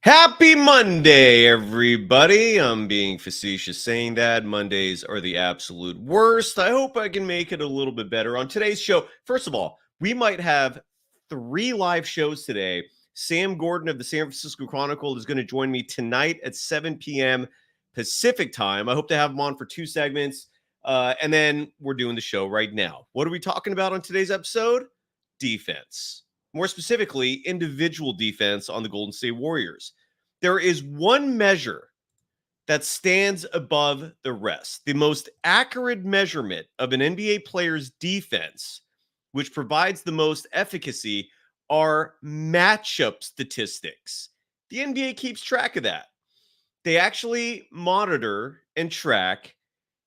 Happy Monday, everybody. I'm being facetious saying that. Mondays are the absolute worst. I hope I can make it a little bit better on today's show. First of all, we might have 3 live shows today. Sam Gordon of the San Francisco Chronicle is going to join me tonight at 7 p.m. Pacific time. I hope to have him on for 2 segments. And then we're doing the show right now. What are we talking about on today's episode? Defense. More specifically, individual defense on the Golden State Warriors. There is one measure that stands above the rest. The most accurate measurement of an NBA player's defense, which provides the most efficacy, are matchup statistics. The NBA keeps track of that. They actually monitor and track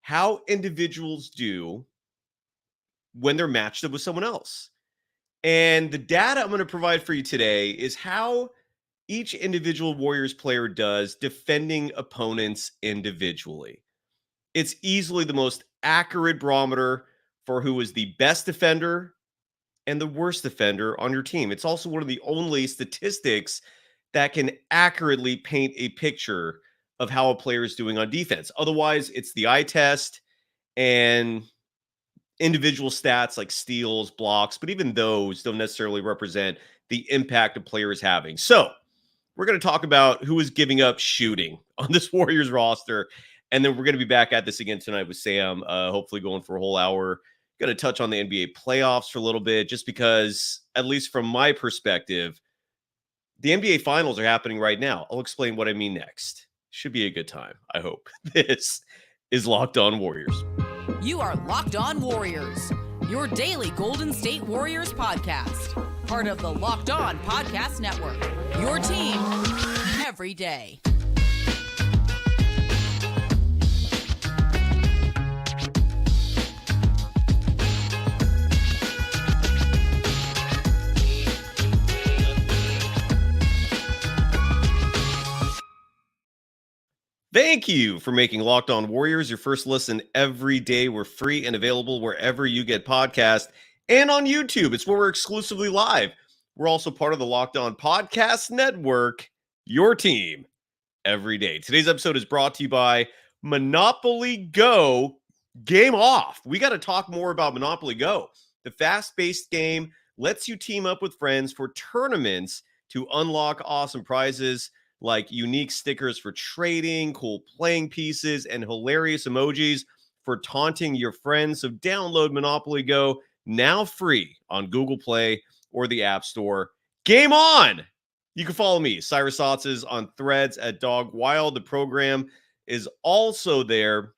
how individuals do when they're matched up with someone else. And the data I'm going to provide for you today is how each individual Warriors player does defending opponents individually. It's easily the most accurate barometer for who is the best defender and the worst defender on your team. It's also one of the only statistics that can accurately paint a picture of how a player is doing on defense. Otherwise, it's the eye test and individual stats like steals, blocks, but even those don't necessarily represent the impact a player is having. So we're going to talk about who is giving up shooting on this Warriors roster. And then we're going to be back at this again tonight with Sam, hopefully going for a whole hour. Going to touch on the NBA playoffs for a little bit, just because, at least from my perspective, the NBA finals are happening right now. I'll explain what I mean next. Should be a good time, I hope. This is Locked On Warriors. You are Locked On Warriors, your daily Golden State Warriors podcast. Part of the Locked On Podcast Network, your team every day. Thank you for making Locked On Warriors your first listen every day. We're free and available wherever you get podcasts and on YouTube. It's where we're exclusively live. We're also part of the Locked On Podcast Network, your team every day. Today's episode is brought to you by Monopoly Go. Game off. We got to talk more about Monopoly Go. The fast-paced game lets you team up with friends for tournaments to unlock awesome prizes like unique stickers for trading, cool playing pieces, and hilarious emojis for taunting your friends. So download Monopoly Go now free on Google Play or the App Store. Game on! You can follow me, Cyrus Saatsaz, on Threads at Dog Wild. The program is also there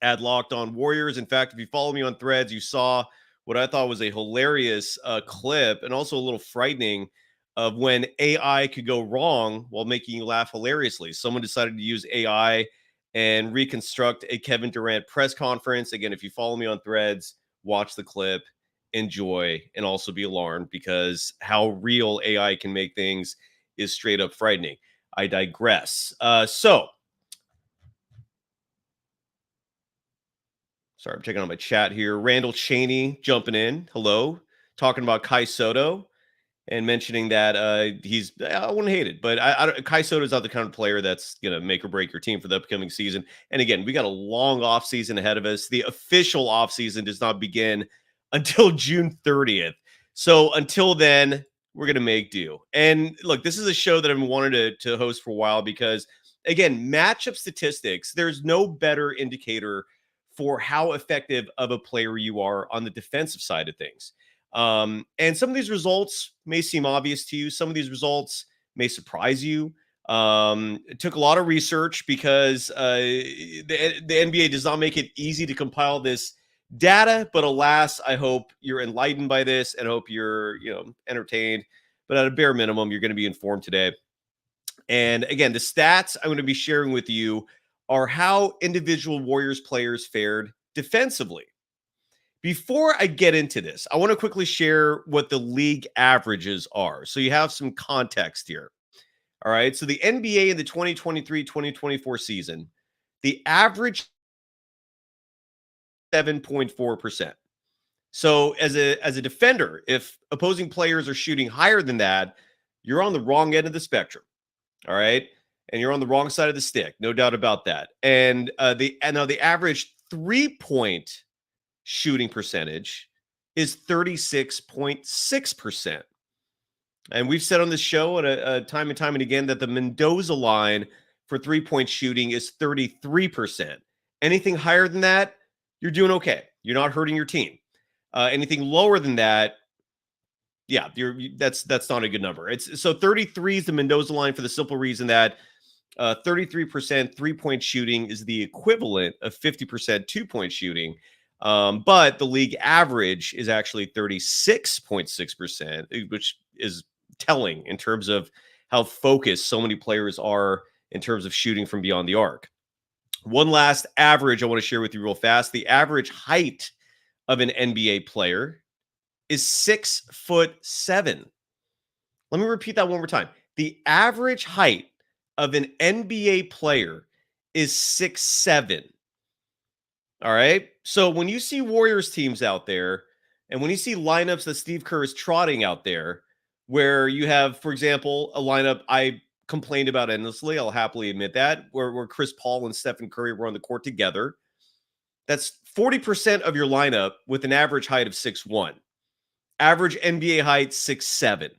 at Locked On Warriors. In fact, if you follow me on Threads, you saw what I thought was a hilarious clip and also a little frightening of when AI could go wrong while making you laugh hilariously. Someone decided to use AI and reconstruct a Kevin Durant press conference. Again, if you follow me on Threads, watch the clip, enjoy, and also be alarmed, because how real AI can make things is straight up frightening. I digress. Sorry, I'm checking on my chat here. Randall Cheney jumping in. Hello. Talking about Kai Soto and mentioning that I wouldn't hate it, but Kai Soto is not the kind of player that's going to make or break your team for the upcoming season. And again, we got a long offseason ahead of us. The official offseason does not begin until June 30th. So until then, we're going to make do. And look, this is a show that I've been wanting to host for a while because, again, matchup statistics, there's no better indicator for how effective of a player you are on the defensive side of things. And some of these results may seem obvious to you. Some of these results may surprise you. It took a lot of research because the NBA does not make it easy to compile this data. But alas, I hope you're enlightened by this and hope you're entertained. But at a bare minimum, you're going to be informed today. And again, the stats I'm going to be sharing with you are how individual Warriors players fared defensively. Before I get into this, I want to quickly share what the league averages are, so you have some context here. All right, so the NBA in the 2023-2024 season, the average 7.4%. So as a defender, if opposing players are shooting higher than that, you're on the wrong end of the spectrum. All right. And you're on the wrong side of the stick. No doubt about that. And the average 3-point shooting percentage is 36.6%. And we've said on this show time and time and again that the Mendoza line for 3-point shooting is 33%. Anything higher than that, you're doing okay. You're not hurting your team. Anything lower than that, yeah, that's not a good number. So 33 is the Mendoza line for the simple reason that 33% 3-point shooting is the equivalent of 50% 2-point shooting. But the league average is actually 36.6%, which is telling in terms of how focused so many players are in terms of shooting from beyond the arc. One last average I want to share with you real fast. The average height of an NBA player is 6'7". Let me repeat that one more time. The average height of an NBA player is 6'7". All right. So when you see Warriors teams out there, and when you see lineups that Steve Kerr is trotting out there, where you have, for example, a lineup I complained about endlessly, I'll happily admit that, where Chris Paul and Stephen Curry were on the court together. That's 40% of your lineup with an average height of 6'1". Average NBA height 6'7".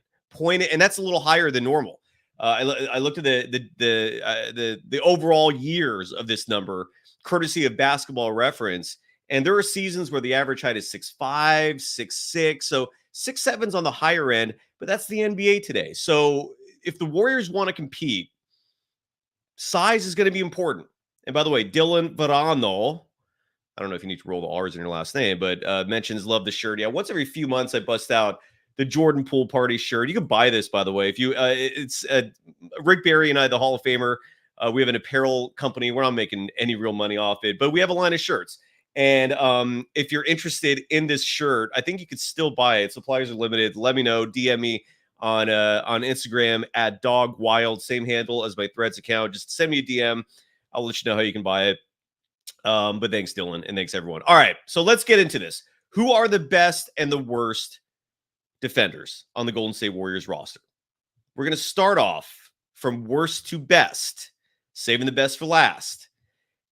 And that's a little higher than normal. I looked at the overall years of this number, courtesy of Basketball Reference, and there are seasons where the average height is 6'5", 6'6". So 6'7's on the higher end, but that's the NBA today. So if the Warriors want to compete, size is going to be important. And by the way, Dylan Verano, I don't know if you need to roll the R's in your last name, but mentions love the shirt. Yeah, once every few months I bust out the Jordan Poole Party shirt. You can buy this, by the way. If you, it's Rick Barry and I, the Hall of Famer. We have an apparel company. We're not making any real money off it, but we have a line of shirts. And if you're interested in this shirt, I think you could still buy it. Supplies are limited. Let me know. DM me on Instagram at DogWild, same handle as my Threads account. Just send me a DM. I'll let you know how you can buy it. But thanks, Dylan, and thanks, everyone. All right, so let's get into this. Who are the best and the worst defenders on the Golden State Warriors roster? We're going to start off from worst to best, saving the best for last.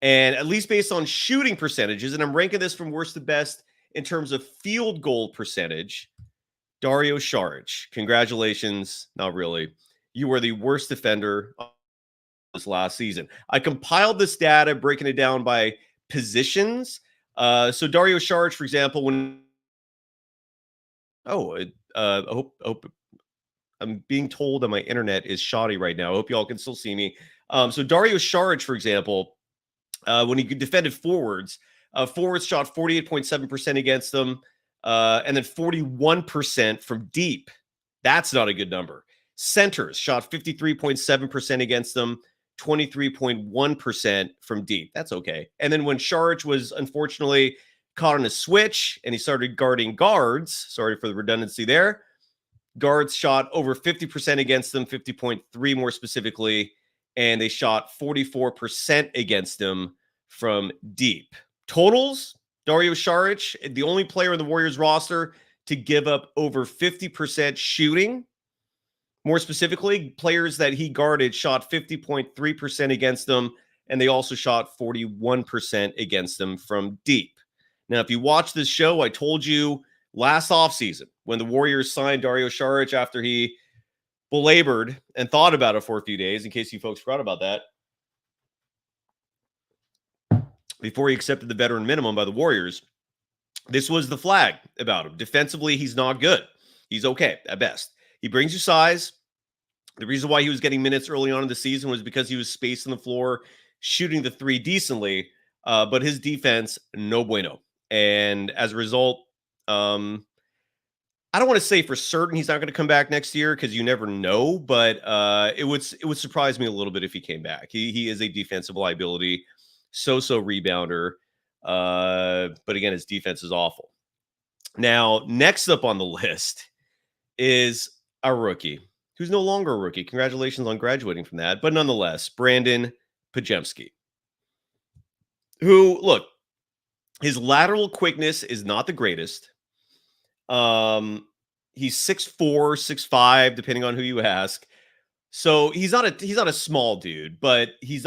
And at least based on shooting percentages, and I'm ranking this from worst to best in terms of field goal percentage, Dario Saric. Congratulations. Not really. You were the worst defender this last season. I compiled this data, breaking it down by positions. So Dario Saric, for example, I hope I'm being told that my internet is shoddy right now. I hope y'all can still see me. So Dario Saric, for example, when he defended forwards, forwards shot 48.7% against them, and then 41% from deep. That's not a good number. Centers shot 53.7% against them, 23.1% from deep. That's okay. And then when Saric was unfortunately caught on a switch and he started guarding guards, sorry for the redundancy there, guards shot over 50% against them, 50.3 more specifically, and they shot 44% against them from deep. Totals, Dario Saric, the only player in the Warriors roster to give up over 50% shooting. More specifically, players that he guarded shot 50.3% against them, and they also shot 41% against them from deep. Now, if you watch this show, I told you last offseason when the Warriors signed Dario Saric after he belabored and thought about it for a few days, in case you folks forgot about that, before he accepted the veteran minimum by the Warriors, this was the flag about him. Defensively, he's not good. He's okay at best. He brings you size. The reason why he was getting minutes early on in the season was because he was spacing the floor, shooting the three decently, but his defense, no bueno. And as a result, I don't want to say for certain he's not going to come back next year because you never know, but it would surprise me a little bit if he came back. He is a defensive liability, so rebounder, but again, his defense is awful. Now, next up on the list is a rookie who's no longer a rookie. Congratulations on graduating from that. But nonetheless, Brandon Podziemski, who, look, his lateral quickness is not the greatest. He's 6'4", 6'5", depending on who you ask. So he's not a small dude, but his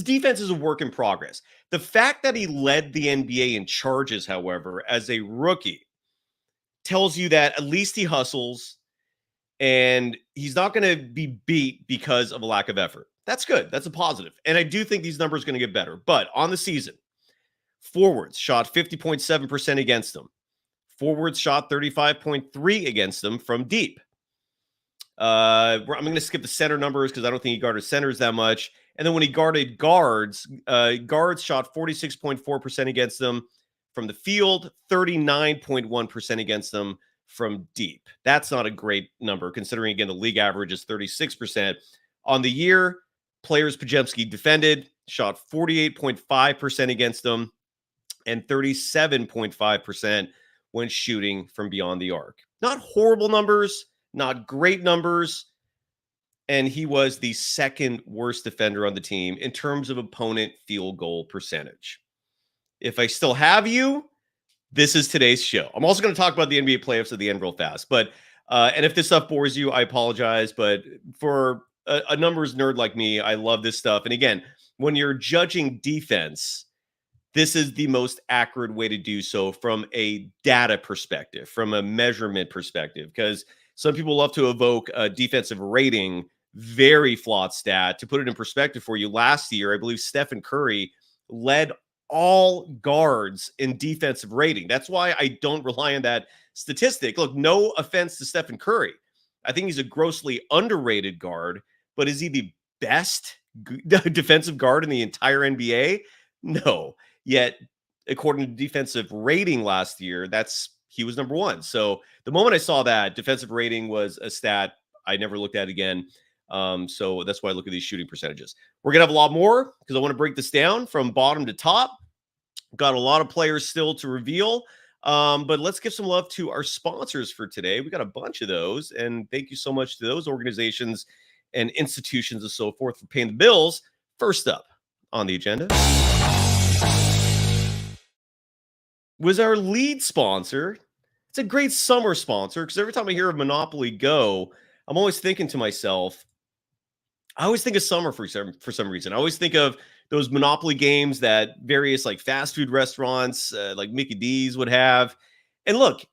defense is a work in progress. The fact that he led the NBA in charges, however, as a rookie tells you that at least he hustles and he's not going to be beat because of a lack of effort. That's good. That's a positive. And I do think these numbers are going to get better. But on the season, forwards shot 50.7% against them. Forwards shot 35.3 against them from deep. I'm going to skip the center numbers because I don't think he guarded centers that much. And then when he guarded guards, guards shot 46.4% against them from the field, 39.1% against them from deep. That's not a great number considering, again, the league average is 36%. On the year, players Pajemski defended, shot 48.5% against them and 37.5% when shooting from beyond the arc. Not horrible numbers, not great numbers. And he was the second worst defender on the team in terms of opponent field goal percentage. If I still have you, this is today's show. I'm also going to talk about the NBA playoffs at the end real fast. But and if this stuff bores you, I apologize. But for a numbers nerd like me, I love this stuff. And again, when you're judging defense, this is the most accurate way to do so from a data perspective, from a measurement perspective, because some people love to evoke a defensive rating, very flawed stat. To put it in perspective for you, last year, I believe Stephen Curry led all guards in defensive rating. That's why I don't rely on that statistic. Look, no offense to Stephen Curry. I think he's a grossly underrated guard, but is he the best defensive guard in the entire NBA? No. Yet, according to defensive rating last year, he was number one. So the moment I saw that, defensive rating was a stat I never looked at again. So that's why I look at these shooting percentages. We're going to have a lot more because I want to break this down from bottom to top. Got a lot of players still to reveal. But let's give some love to our sponsors for today. We got a bunch of those. And thank you so much to those organizations and institutions and so forth for paying the bills. First up on the agenda was our lead sponsor. It's a great summer sponsor because every time I hear of Monopoly Go, I'm always thinking to myself, I always think of summer for some reason. I always think of those Monopoly games that various like fast food restaurants like Mickey D's would have. And look,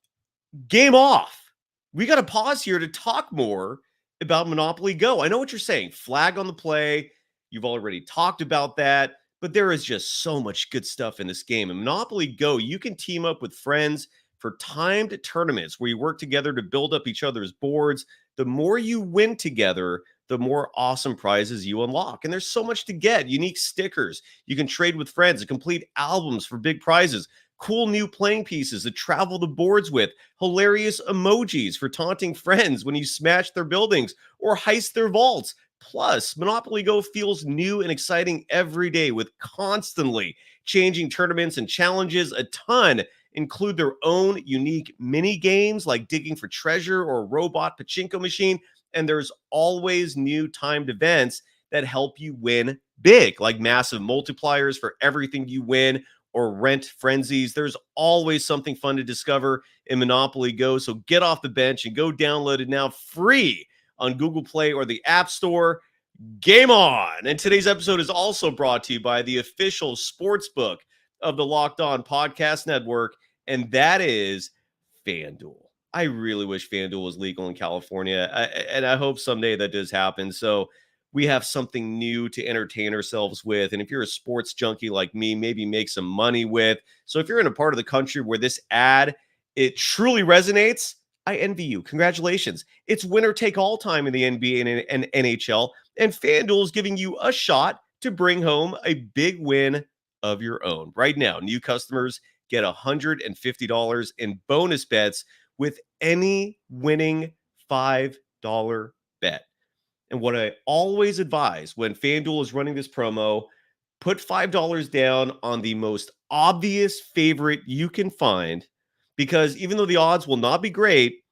game off. We got to pause here to talk more about Monopoly Go. I know what you're saying. Flag on the play. You've already talked about that. But there is just so much good stuff in this game. In Monopoly Go, you can team up with friends for timed tournaments where you work together to build up each other's boards. The more you win together, the more awesome prizes you unlock. And there's so much to get. Unique stickers. You can trade with friends and complete albums for big prizes. Cool new playing pieces to travel the boards with. Hilarious emojis for taunting friends when you smash their buildings or heist their vaults. Plus, Monopoly Go feels new and exciting every day with constantly changing tournaments and challenges. A ton include their own unique mini games like digging for treasure or a robot pachinko machine. And there's always new timed events that help you win big, like massive multipliers for everything you win or rent frenzies. There's always something fun to discover in Monopoly Go. So get off the bench and go download it now free on Google Play or the App Store. Game on! And today's episode is also brought to you by the official sportsbook of the Locked On Podcast Network, and that is FanDuel. I really wish FanDuel was legal in California, and I hope someday that does happen. So we have something new to entertain ourselves with. And if you're a sports junkie like me, maybe make some money with. So if you're in a part of the country where this ad, it truly resonates, I envy you. Congratulations. It's winner take all time in the NBA and NHL, and FanDuel is giving you a shot to bring home a big win of your own. Right now, new customers get $150 in bonus bets with any winning $5 bet. And what I always advise when FanDuel is running this promo, put $5 down on the most obvious favorite you can find, because even though the odds will not be great,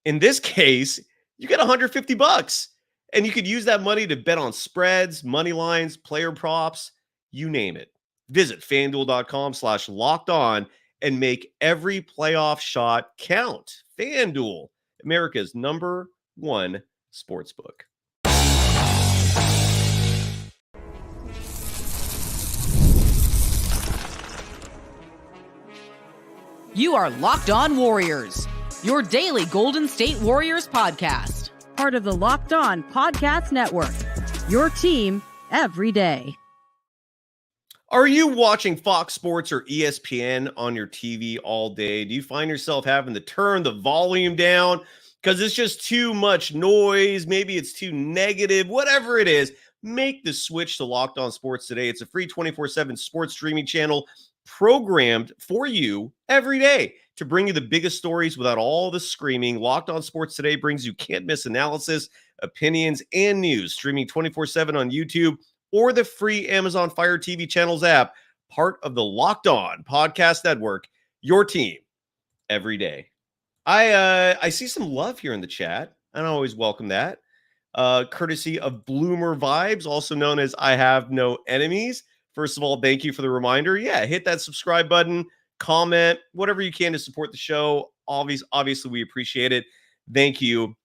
in this case, you get $150 and you could use that money to bet on spreads, money lines, player props, you name it. Visit FanDuel.com/lockedon and make every playoff shot count. FanDuel, America's #1 Sportsbook. You are Locked On Warriors, your daily Golden State Warriors podcast. Part of the Locked On Podcast Network, your team every day. Are you watching Fox Sports or ESPN on your TV all day? Do you find yourself having to turn the volume down because it's just too much noise? Maybe it's too negative, whatever it is. Make the switch to Locked On Sports today. It's a free 24/7 sports streaming channel programmed for you every day to bring you the biggest stories without all the screaming. Locked On Sports today brings you can't-miss analysis, opinions, and news, streaming 24/7 on YouTube or the free Amazon Fire TV channels app, part of the Locked On Podcast Network, your team every day. I see some love here in the chat, and I always welcome that. Courtesy of Bloomer Vibes, also known as I Have No Enemies. First of all, thank you for the reminder. Yeah, hit that subscribe button, comment, whatever you can to support the show. Obviously, we appreciate it. Thank you.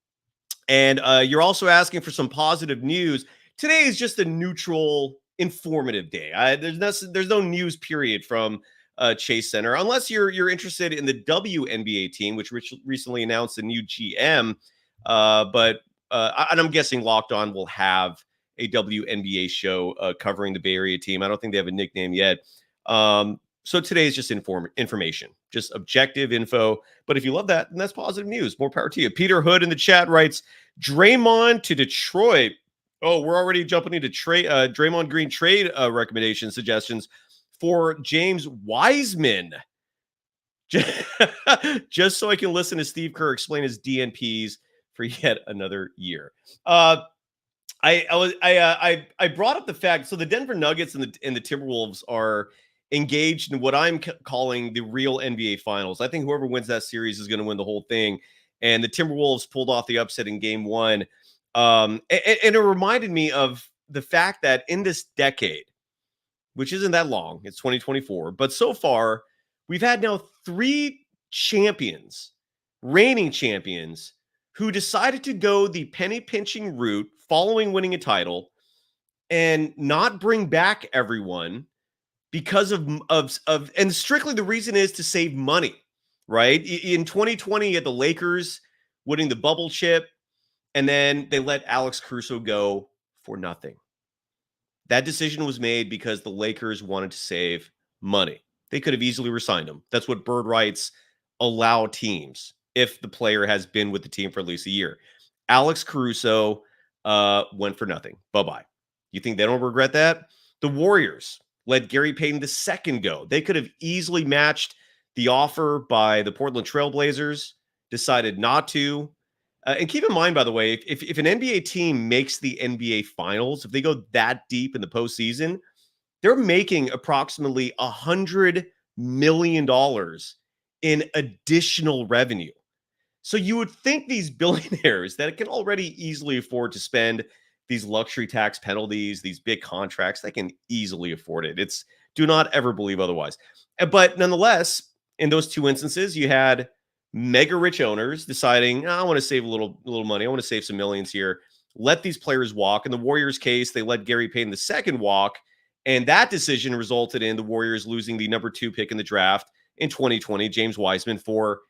And you're also asking for some positive news. Today is just a neutral, informative day. There's no news period from Chase Center, unless you're interested in the WNBA team, which recently announced a new GM. And I'm guessing Locked On will have a WNBA show covering the Bay Area team. I don't think they have a nickname yet. So today is just information, just objective info. But if you love that, then that's positive news. More power to you. Peter Hood in the chat writes, Draymond to Detroit. Oh, we're already jumping into Draymond Green trade recommendation suggestions for James Wiseman. Just so I can listen to Steve Kerr explain his DNPs for yet another year. I brought up the fact, so the Denver Nuggets and the Timberwolves are engaged in what I'm calling the real NBA Finals. I think whoever wins that series is going to win the whole thing. And the Timberwolves pulled off the upset in game one. And it reminded me of the fact that in this decade, which isn't that long, it's 2024, but so far we've had now 3 reigning champions, who decided to go the penny pinching route following winning a title and not bring back everyone because of and strictly the reason is to save money, right? In 2020 at the Lakers winning the bubble chip, and then they let Alex Caruso go for nothing. That decision was made because the Lakers wanted to save money. They could have easily re-signed him. That's what bird rights allow teams if the player has been with the team for at least a year. Alex Caruso went for nothing. Bye-bye. You think they don't regret that? The Warriors let Gary Payne II go. They could have easily matched the offer by the Portland Trailblazers, decided not to. And keep in mind, by the way, if an NBA team makes the NBA Finals, if they go that deep in the postseason, they're making approximately $100 million in additional revenue. So you would think these billionaires that can already easily afford to spend these luxury tax penalties, these big contracts, they can easily afford it. Do not ever believe otherwise. But nonetheless, in those 2 instances, you had mega rich owners deciding, I want to save a little money. I want to save some millions here. Let these players walk. In the Warriors case, they let Gary Payne II walk. And that decision resulted in the Warriors losing the number 2 pick in the draft in 2020, James Wiseman, for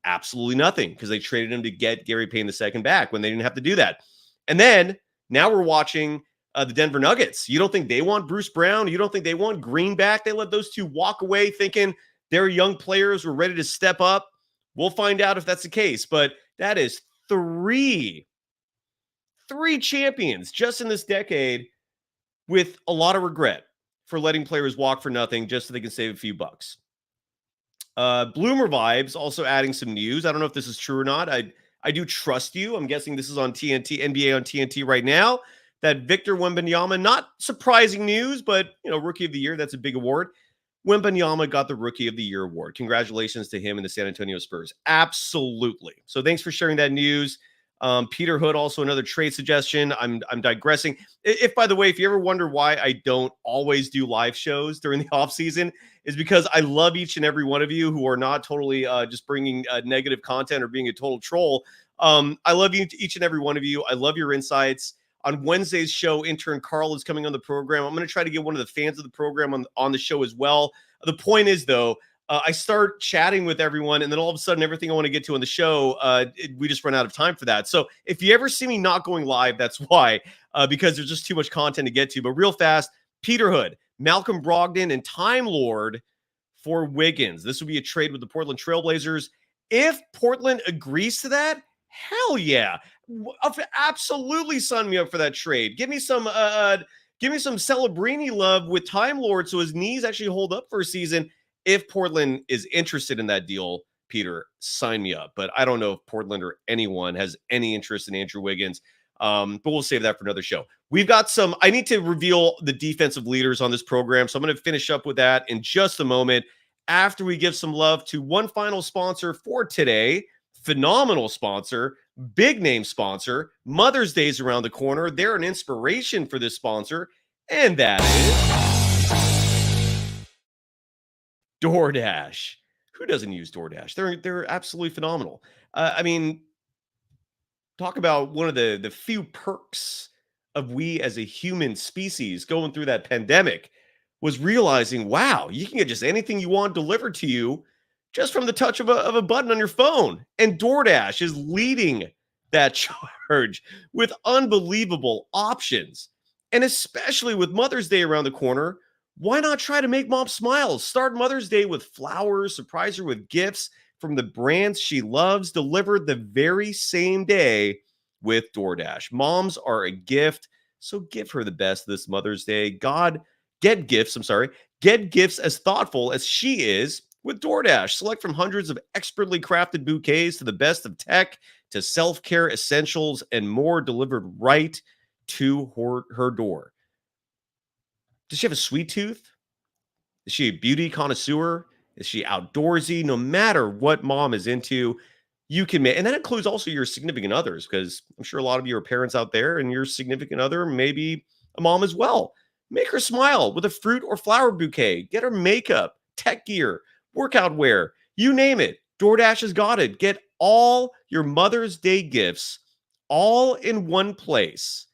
absolutely nothing, because they traded him to get Gary Payne II back when they didn't have to do that. And then now we're watching the Denver Nuggets. You don't think they want Bruce Brown? You don't think they want Green back? They let those 2 walk away thinking their young players were ready to step up. We'll find out if that's the case. But that is 3 champions just in this decade, with a lot of regret for letting players walk for nothing just so they can save a few bucks. Bloomer Vibes also adding some news. I don't know if this is true or not. I do trust you. I'm guessing this is on TNT, NBA on TNT right now, that Victor Wembanyama, not surprising news, but, Rookie of the Year, that's a big award. Wembanyama got the Rookie of the Year award. Congratulations to him and the San Antonio Spurs. Absolutely. So thanks for sharing that news. Peter Hood, also another trade suggestion. I'm digressing. If, by the way, if you ever wonder why I don't always do live shows during the off season, is because I love each and every one of you who are not totally just bringing negative content or being a total troll. I love you, each and every one of you. I love your insights. On Wednesday's show, intern Carl is coming on the program. I'm going to try to get one of the fans of the program on the show as well. The point is, though, I start chatting with everyone, and then all of a sudden, everything I want to get to on the show, we just run out of time for that. So if you ever see me not going live, that's why, because there's just too much content to get to. But real fast, Peter Hood, Malcolm Brogdon, and Time Lord for Wiggins. This would be a trade with the Portland Trailblazers. If Portland agrees to that, hell yeah. Absolutely sign me up for that trade. Give me some Celebrini love with Time Lord so his knees actually hold up for a season. If Portland is interested in that deal, Peter, sign me up. But I don't know if Portland or anyone has any interest in Andrew Wiggins. But we'll save that for another show. I need to reveal the defensive leaders on this program. So I'm going to finish up with that in just a moment after we give some love to one final sponsor for today. Phenomenal sponsor, big name sponsor. Mother's Day's around the corner. They're an inspiration for this sponsor. And that is DoorDash. Who doesn't use DoorDash? They're absolutely phenomenal. Talk about one of the few perks of we as a human species going through that pandemic was realizing, wow, you can get just anything you want delivered to you just from the touch of a button on your phone. And DoorDash is leading that charge with unbelievable options. And especially with Mother's Day around the corner, why not try to make mom smile? Start Mother's Day with flowers, surprise her with gifts from the brands she loves, delivered the very same day with DoorDash. Moms are a gift, so give her the best this Mother's Day. Get gifts as thoughtful as she is with DoorDash. Select from hundreds of expertly crafted bouquets to the best of tech to self-care essentials and more delivered right to her door. Does she have a sweet tooth? Is she a beauty connoisseur? Is she outdoorsy? No matter what mom is into, you can make, and that includes also your significant others, because I'm sure a lot of you are parents out there and your significant other, maybe a mom as well. Make her smile with a fruit or flower bouquet. Get her makeup, tech gear, workout wear, you name it. DoorDash has got it. Get all your Mother's Day gifts all in one place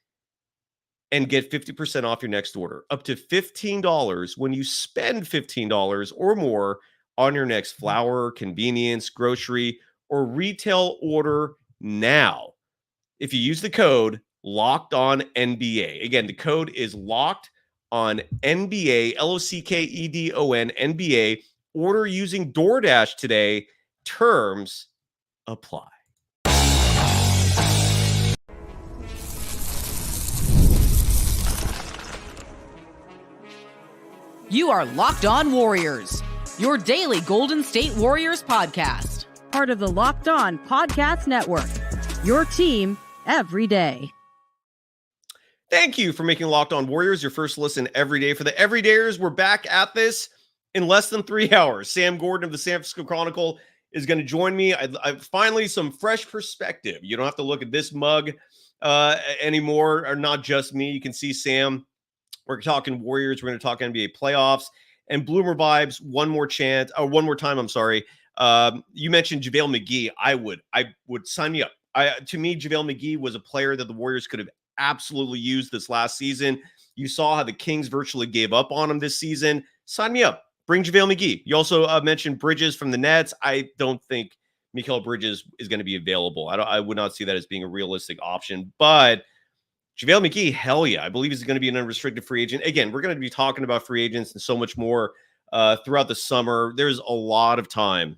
and get 50% off your next order, up to $15 when you spend $15 or more on your next flower, convenience, grocery, or retail order now. If you use the code Locked On NBA, again, the code is Locked On NBA, LOCKEDON NBA. Order using DoorDash today. Terms apply. You are Locked On Warriors, your daily Golden State Warriors podcast. Part of the Locked On Podcast Network, your team every day. Thank you for making Locked On Warriors your first listen every day. For the everydayers, we're back at this in less than 3 hours. Sam Gordon of the San Francisco Chronicle is going to join me. I finally some fresh perspective. You don't have to look at this mug anymore, or not just me. You can see Sam. We're talking Warriors. We're going to talk NBA playoffs and Bloomer vibes. One more time. I'm sorry. You mentioned JaVale McGee. I would sign me up. To me, JaVale McGee was a player that the Warriors could have absolutely used this last season. You saw how the Kings virtually gave up on him this season. Sign me up. Bring JaVale McGee. You also mentioned Bridges from the Nets. I don't think Mikal Bridges is going to be available. I would not see that as being a realistic option. But JaVale McGee, hell yeah. I believe he's going to be an unrestricted free agent. Again, we're going to be talking about free agents and so much more throughout the summer. There's a lot of time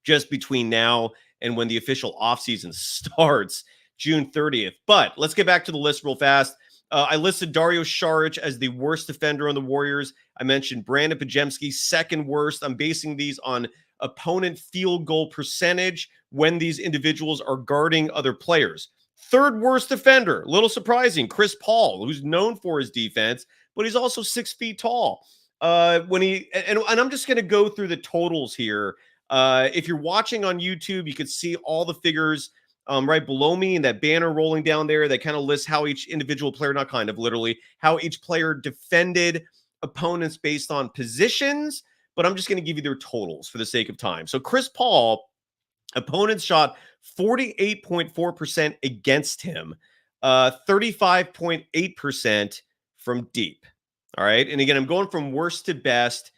just between now and when the official offseason starts, June 30th. But let's get back to the list real fast. I listed Dario Saric as the worst defender on the Warriors. I mentioned Brandon Pajemski, second worst. I'm basing these on opponent field goal percentage when these individuals are guarding other players. Third worst defender, a little surprising, Chris Paul, who's known for his defense, but he's also 6 feet tall. And I'm just going to go through the totals here. If you're watching on YouTube, you can see all the figures right below me and that banner rolling down there that kind of lists how each individual player, not kind of literally, how each player defended opponents based on positions. But I'm just going to give you their totals for the sake of time. So Chris Paul Opponents shot 48.4% against him, 35.8% from deep. All right. And again, I'm going from worst to best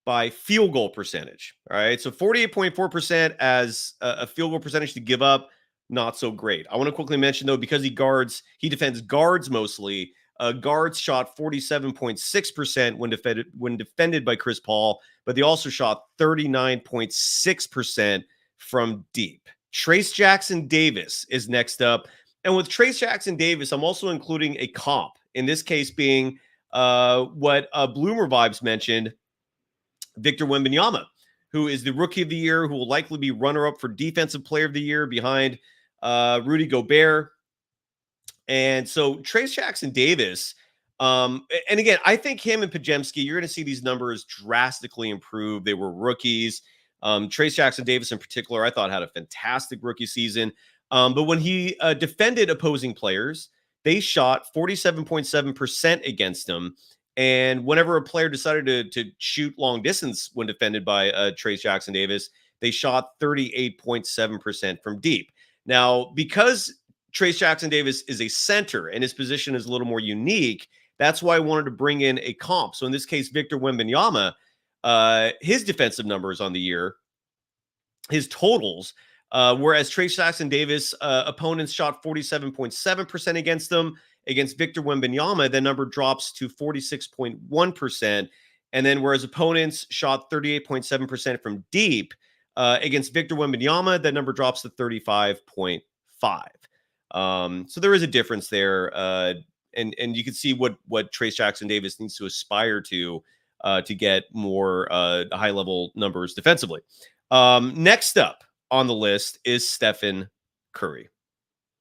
by field goal percentage. All right. So 48.4% as a field goal percentage to give up, not so great. I want to quickly mention, though, because he defends guards mostly. Guards shot 47.6% when defended by Chris Paul, but they also shot 39.6% from deep. Trayce Jackson-Davis is next up. And with Trayce Jackson-Davis, I'm also including a comp, in this case being what Bloomer Vibes mentioned, Victor Wembanyama, who is the Rookie of the Year, who will likely be runner-up for Defensive Player of the Year behind Rudy Gobert. And so Trayce Jackson-Davis, and again, I think him and Podziemski, you're going to see these numbers drastically improve. They were rookies. Trayce Jackson-Davis in particular, I thought had a fantastic rookie season. But when he defended opposing players, they shot 47.7% against him. And whenever a player decided to shoot long distance when defended by Trayce Jackson-Davis, they shot 38.7% from deep. Now, because Trayce Jackson-Davis is a center and his position is a little more unique, that's why I wanted to bring in a comp. So in this case, Victor Wembanyama, his defensive numbers on the year, his totals, whereas Trayce Jackson-Davis, opponents shot 47.7% against them. Against Victor Wembanyama, that number drops to 46.1%. And then whereas opponents shot 38.7% from deep, against Victor Wembanyama, that number drops to 35.5. So there is a difference there. And you can see what Trayce Jackson-Davis needs to aspire to get more high-level numbers defensively. Next up on the list is Stephen Curry.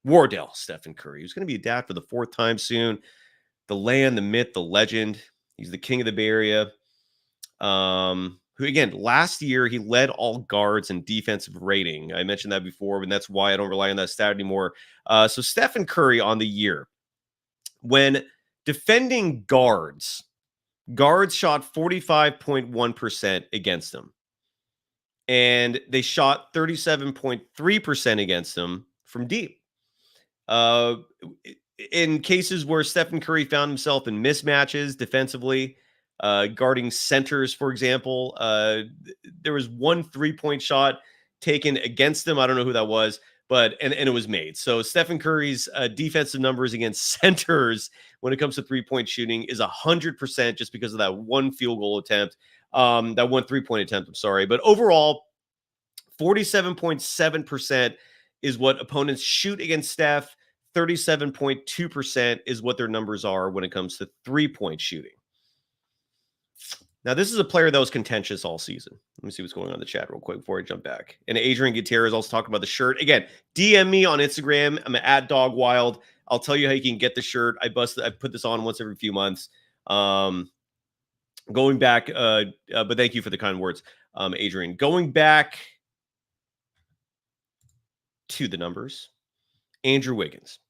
Wardell Stephen Curry, who's going to be a dad for the fourth time soon. The land, the myth, the legend. He's the king of the Bay Area. Who, again, last year, he led all guards in defensive rating. I mentioned that before, and that's why I don't rely on that stat anymore. So Stephen Curry on the year. When defending guards shot 45.1% against him. And they shot 37.3% against him from deep. In cases where Stephen Curry found himself in mismatches defensively, guarding centers, for example, there was one 3-point shot taken against him. I don't know who that was, but and it was made. So Stephen Curry's defensive numbers against centers when it comes to 3-point shooting is 100% just because of that one field goal attempt, that one 3-point attempt. I'm sorry, but overall, 47.7% is what opponents shoot against Steph. 37.2% is what their numbers are when it comes to 3-point shooting. Now, this is a player that was contentious all season. Let me see what's going on in the chat real quick before I jump back. And Adrian Gutierrez also talking about the shirt. Again, DM me on Instagram. I'm at DogWild. I'll tell you how you can get the shirt. I put this on once every few months. Going back, but thank you for the kind words, Adrian. Going back to the numbers. Andrew Wiggins.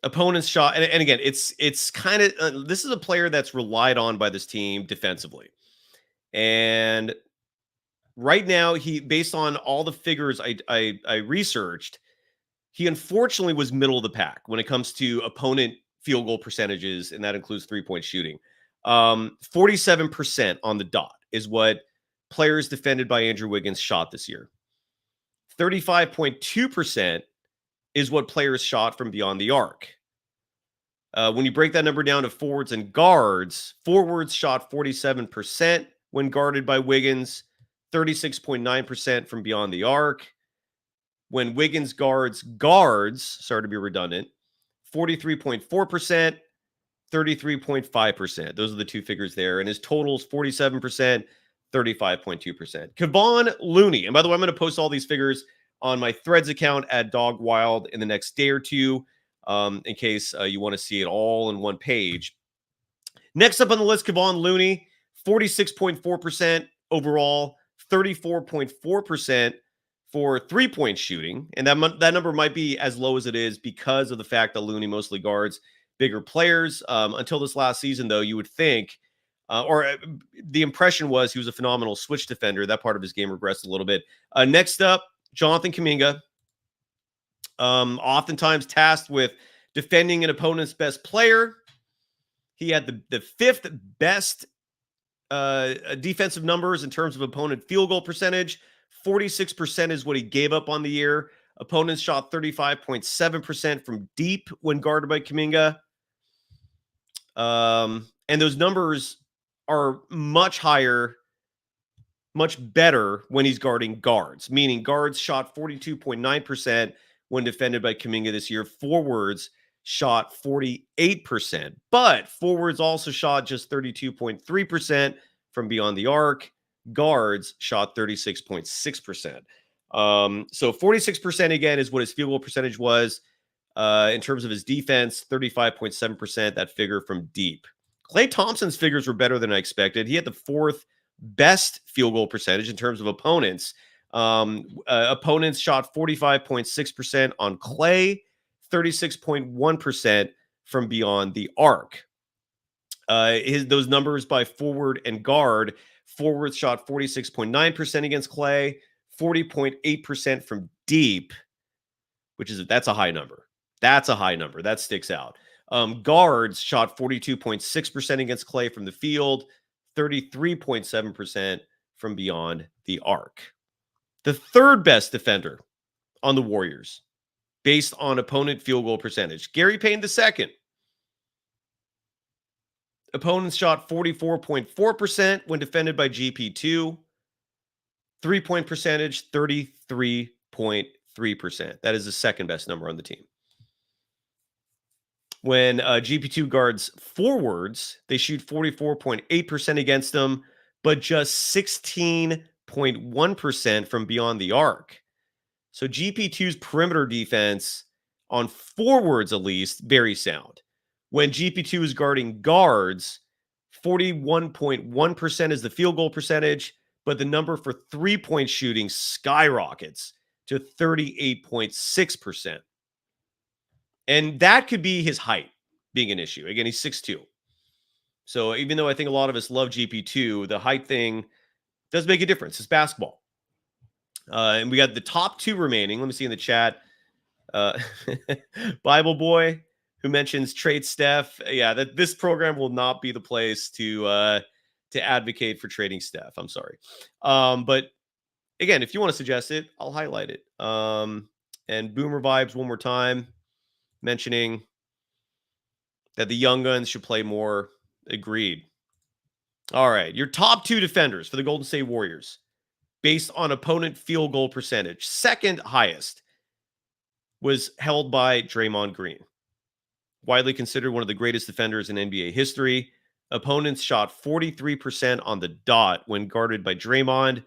Opponents shot, and again, it's kind of this is a player that's relied on by this team defensively. And right now, based on all the figures I researched, he unfortunately was middle of the pack when it comes to opponent field goal percentages, and that includes 3-point shooting. 47% on the dot is what players defended by Andrew Wiggins shot this year. 35.2% is what players shot from beyond the arc. When you break that number down to forwards and guards, forwards shot 47% when guarded by Wiggins, 36.9% from beyond the arc. When Wiggins guards, sorry to be redundant, 43.4%, 33.5%. Those are the two figures there. And his totals, 47%, 35.2%. Kevon Looney. And by the way, I'm going to post all these figures on my Threads account at DogWild in the next day or two, in case you want to see it all in one page. Next up on the list, Kevon Looney, 46.4% overall, 34.4% for 3-point shooting. And that number might be as low as it is because of the fact that Looney mostly guards bigger players. Until this last season, though, you would think The impression was he was a phenomenal switch defender. That part of his game regressed a little bit. Next up, Jonathan Kuminga. Oftentimes tasked with defending an opponent's best player. He had the fifth best defensive numbers in terms of opponent field goal percentage. 46% is what he gave up on the year. Opponents shot 35.7% from deep when guarded by Kuminga. And those numbers are much higher, much better when he's guarding guards, meaning guards shot 42.9% when defended by Kuminga this year. Forwards shot 48%, but forwards also shot just 32.3% from beyond the arc. Guards shot 36.6%. So 46% again is what his field goal percentage was. In terms of his defense, 35.7%, that figure from deep. Klay Thompson's figures were better than I expected. He had the fourth best field goal percentage in terms of opponents. Opponents shot 45.6% on Klay, 36.1% from beyond the arc. Those numbers by forward and guard. Forwards shot 46.9% against Klay, 40.8% from deep, that's a high number. That's a high number. That sticks out. Guards shot 42.6% against Klay from the field, 33.7% from beyond the arc. The third best defender on the Warriors, based on opponent field goal percentage, Gary Payne II. Opponents shot 44.4% when defended by GP2. 3-point percentage, 33.3%. That is the second best number on the team. When GP2 guards forwards, they shoot 44.8% against them, but just 16.1% from beyond the arc. So GP2's perimeter defense on forwards, at least, very sound. When GP2 is guarding guards, 41.1% is the field goal percentage, but the number for three-point shooting skyrockets to 38.6%. And that could be his height being an issue. Again, he's 6'2". So even though I think a lot of us love GP2, the height thing does make a difference. It's basketball. And we got the top two remaining. Let me see in the chat. Bible Boy, who mentions trade Steph. Yeah, that this program will not be the place to advocate for trading Steph. I'm sorry. But again, if you want to suggest it, I'll highlight it. And Boomer Vibes one more time, mentioning that the young guns should play more. Agreed. All right. Your top two defenders for the Golden State Warriors, based on opponent field goal percentage. Second highest was held by Draymond Green. Widely considered one of the greatest defenders in NBA history. Opponents shot 43% on the dot when guarded by Draymond,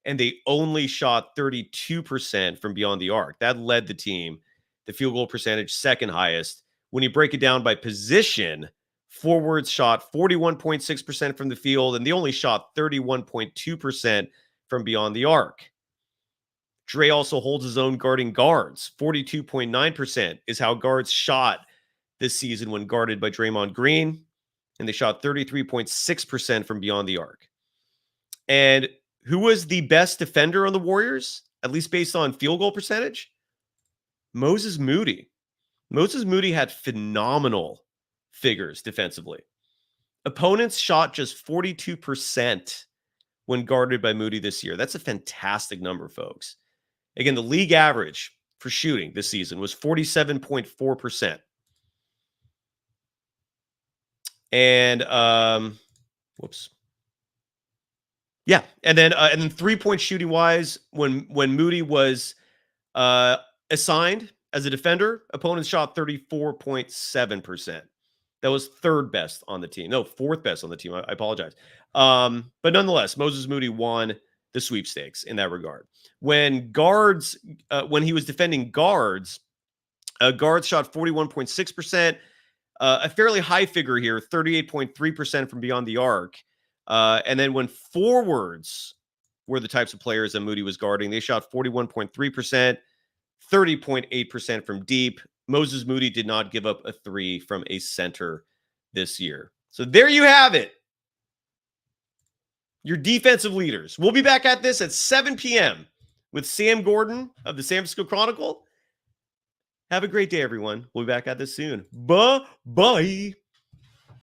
and they only shot 32% from beyond the arc. That led the team. The field goal percentage, second highest. When you break it down by position, forwards shot 41.6% from the field, and they only shot 31.2% from beyond the arc. Dre also holds his own guarding guards. 42.9% is how guards shot this season when guarded by Draymond Green, and they shot 33.6% from beyond the arc. And who was the best defender on the Warriors, at least based on field goal percentage? Moses Moody. Moses Moody had phenomenal figures defensively. Opponents shot just 42% when guarded by Moody this year. That's a fantastic number, folks. Again, the league average for shooting this season was 47.4%. And whoops. Yeah, and then 3-point shooting wise, when Moody was assigned as a defender, opponents shot 34.7%. That was third best on the team. No, fourth best on the team. I apologize. But nonetheless, Moses Moody won the sweepstakes in that regard. When he was defending guards, guards shot 41.6%. A fairly high figure here, 38.3% from beyond the arc. And then when forwards were the types of players that Moody was guarding, they shot 41.3%, 30.8% from deep. Moses Moody did not give up a three from a center this year. So there you have it. your defensive leaders. We'll be back at this at 7 p.m. with Sam Gordon of the San Francisco Chronicle. Have a great day, everyone. We'll be back at this soon. Bye-bye.